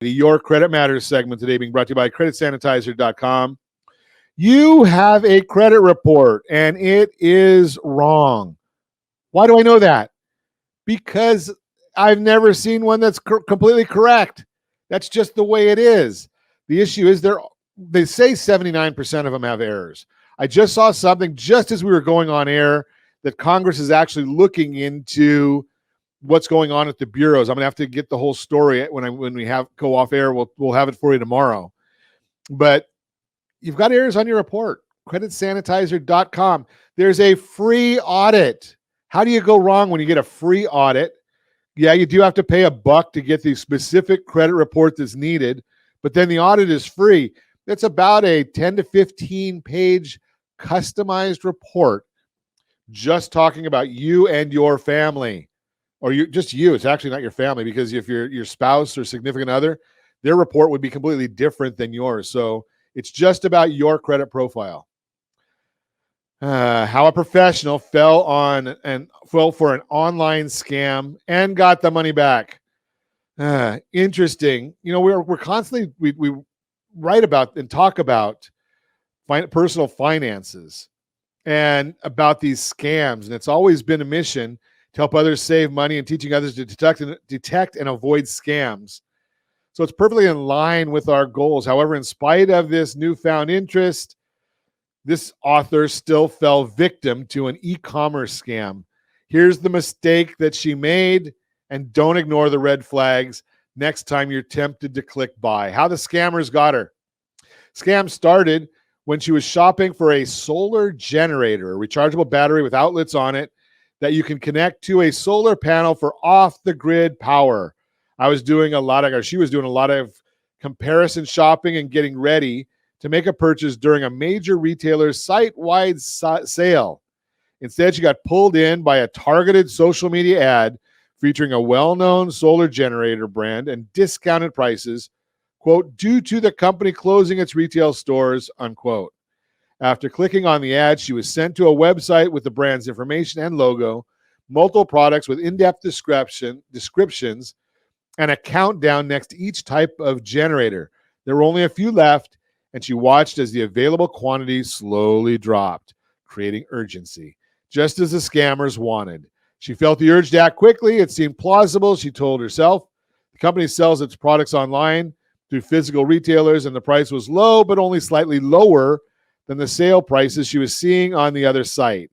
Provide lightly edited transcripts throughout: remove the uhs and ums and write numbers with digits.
The Your Credit Matters segment today being brought to you by creditsanitizer.com. You have a credit report and it is wrong. Why do I know that? Because I've never seen one that's completely correct. That's just the way it is. The issue is they say 79% of them have errors. I just saw something just as we were going on air that Congress is actually looking into what's going on at the bureaus. I'm going to have to get the whole story when we go off air. We'll have it for you tomorrow. But you've got errors on your report. creditsanitizer.com. There's a free audit. How do you go wrong when you get a free audit? Yeah, you do have to pay $1 to get the specific credit report that's needed, but then the audit is free. It's about a 10 to 15 page customized report just talking about you and your family, or just you. It's actually not your family, because if your spouse or significant other, their report would be completely different than yours. So it's just about your credit profile. How a professional fell for an online scam and got the money back. Interesting. You know, we're constantly we write about and talk about personal finances and about these scams, and it's always been a mission to help others save money and teaching others to detect and avoid scams. So it's perfectly in line with our goals. However, in spite of this newfound interest, this author still fell victim to an e-commerce scam. Here's the mistake that she made, and don't ignore the red flags next time you're tempted to click buy. How the scammers got her. Scam started when she was shopping for a solar generator, a rechargeable battery with outlets on it that you can connect to a solar panel for off-the-grid power. She was doing a lot of comparison shopping and getting ready to make a purchase during a major retailer's site-wide sale. Instead, she got pulled in by a targeted social media ad featuring a well-known solar generator brand and discounted prices, quote, due to the company closing its retail stores, unquote. After clicking on the ad, she was sent to a website with the brand's information and logo, multiple products with in-depth descriptions, and a countdown next to each type of generator. There were only a few left, and she watched as the available quantity slowly dropped, creating urgency, just as the scammers wanted. She felt the urge to act quickly. It seemed plausible, she told herself. The company sells its products online through physical retailers, and the price was low, but only slightly lower than the sale prices she was seeing on the other site.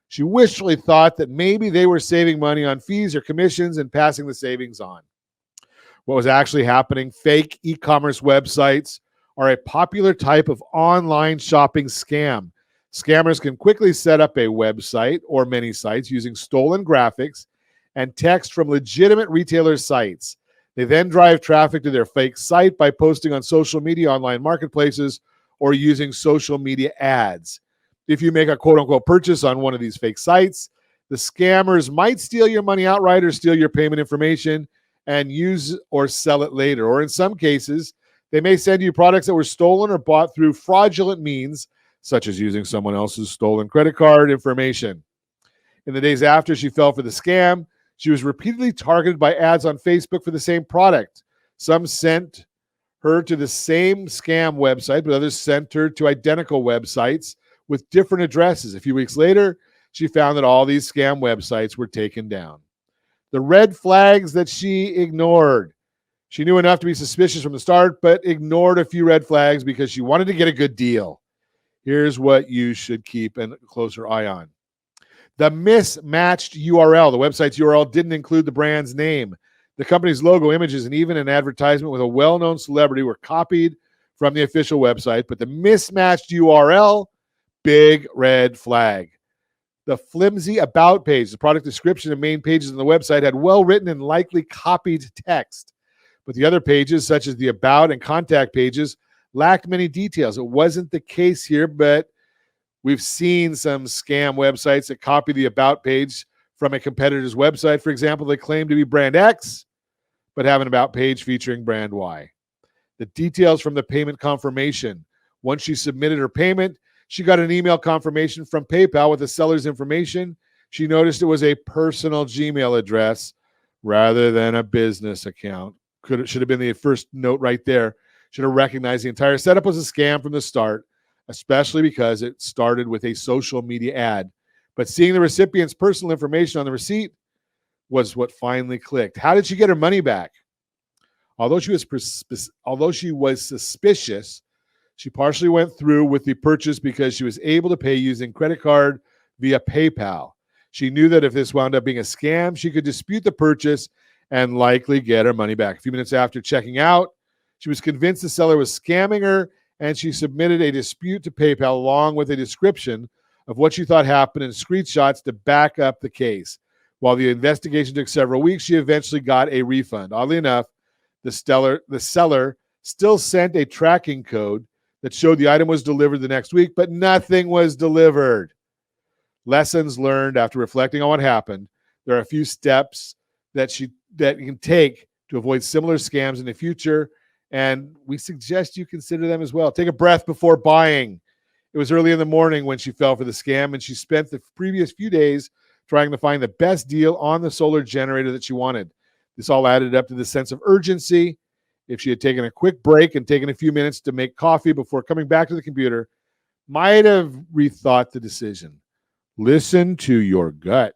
She wishfully thought that maybe they were saving money on fees or commissions and passing the savings on. What was actually happening? Fake e-commerce websites are a popular type of online shopping scam. Scammers can quickly set up a website or many sites using stolen graphics and text from legitimate retailer sites. They then drive traffic to their fake site by posting on social media, online marketplaces, or using social media ads. If you make a quote-unquote purchase on one of these fake sites, the scammers might steal your money outright or steal your payment information and use or sell it later. Or in some cases, they may send you products that were stolen or bought through fraudulent means, such as using someone else's stolen credit card information. In the days after she fell for the scam, she was repeatedly targeted by ads on Facebook for the same product. Some sent her to the same scam website, but others sent her to identical websites with different addresses. A few weeks later, she found that all these scam websites were taken down. The red flags that she ignored. She knew enough to be suspicious from the start, but ignored a few red flags because she wanted to get a good deal. Here's what you should keep a closer eye on. The mismatched URL. The website's URL didn't include the brand's name. The company's logo, images, and even an advertisement with a well-known celebrity were copied from the official website, but the mismatched URL, big red flag. The flimsy about page, the product description and main pages on the website had well-written and likely copied text, but the other pages, such as the about and contact pages, lacked many details. It wasn't the case here, but we've seen some scam websites that copy the about page from a competitor's website. For example, they claim to be brand X, but have an about page featuring brand Y. The details from the payment confirmation. Once she submitted her payment, she got an email confirmation from PayPal with the seller's information. She noticed it was a personal Gmail address rather than a business account. should have been the first note right there. Should have recognized the entire setup was a scam from the start, especially because it started with a social media ad. But seeing the recipient's personal information on the receipt was what finally clicked. How did she get her money back? Although she was suspicious, she partially went through with the purchase because she was able to pay using credit card via PayPal. She knew that if this wound up being a scam, she could dispute the purchase and likely get her money back. A few minutes after checking out, she was convinced the seller was scamming her, and she submitted a dispute to PayPal along with a description of what she thought happened and screenshots to back up the case. While the investigation took several weeks, she eventually got a refund. Oddly enough, the seller still sent a tracking code that showed the item was delivered the next week, but nothing was delivered. Lessons learned after reflecting on what happened. There are a few steps that you can take to avoid similar scams in the future, and we suggest you consider them as well. Take a breath before buying. It was early in the morning when she fell for the scam, and she spent the previous few days trying to find the best deal on the solar generator that she wanted. This all added up to the sense of urgency. If she had taken a quick break and taken a few minutes to make coffee before coming back to the computer, might have rethought the decision. Listen to your gut.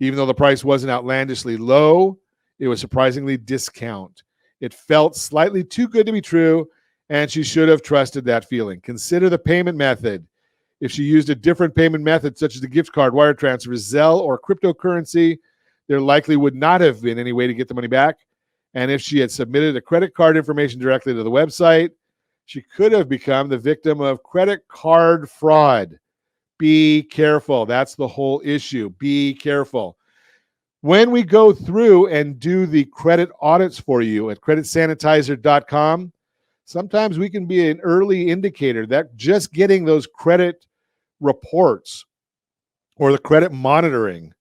Even though the price wasn't outlandishly low, it was surprisingly discount. It felt slightly too good to be true, and she should have trusted that feeling. Consider the payment method. If she used a different payment method, such as the gift card, wire transfer, Zelle, or cryptocurrency, there likely would not have been any way to get the money back. And if she had submitted the credit card information directly to the website, she could have become the victim of credit card fraud. Be careful. That's the whole issue. Be careful. When we go through and do the credit audits for you at creditsanitizer.com, sometimes we can be an early indicator that just getting those credit reports or the credit monitoring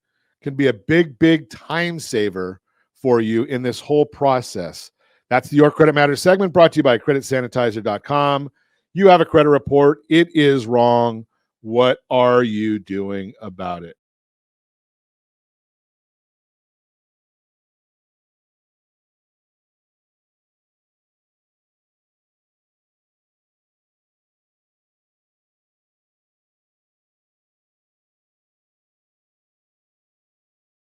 can be a big, big time saver for you in this whole process. That's the Your Credit Matters segment brought to you by creditsanitizer.com. You have a credit report. It is wrong. What are you doing about it?